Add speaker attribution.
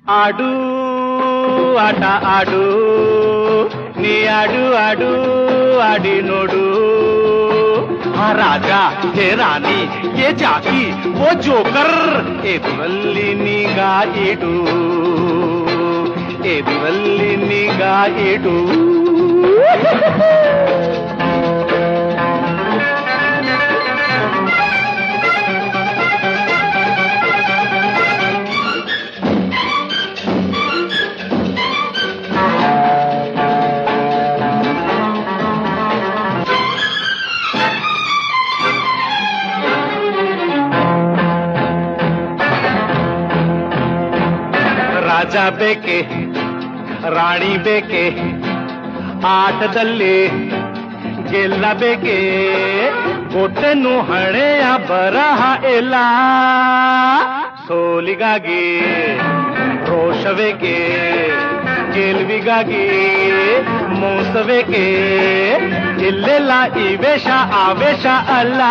Speaker 1: ಆಡು ಆಟ ಆಡು ನೀ ಆಡು ಆಡು ಆಡಿ ನೋಡು ಆ ರಾಜ ಹೇ ರಾಣಿ ಯೇ ಜಾಕಿ ಓ ಜೋಕರ್ ಎದುರಲ್ಲಿ ನಿಗಾ ಇಡು ಎದುರಲ್ಲಿ ನಿಗಾ ಇಡು ರಾಜ ಬೇಕೆ ರಾಣಿ ಬೇಕೆ ಆಟದಲ್ಲಿ ಗೆಲ್ಲಬೇಕೆ ಕೊಟ್ಟನು ಹಣೆಯ ಬರಹ ಎಲ್ಲ ಸೋಲಿಗಾಗಿ ರೋಷವೇಕೆ ಗೆಲುವಿಗಾಗಿ ಮೋಸವೇಕೆ ಇಲ್ಲೆಲ್ಲ ಈ ವೇಷ ಆವೇಶ ಅಲ್ಲ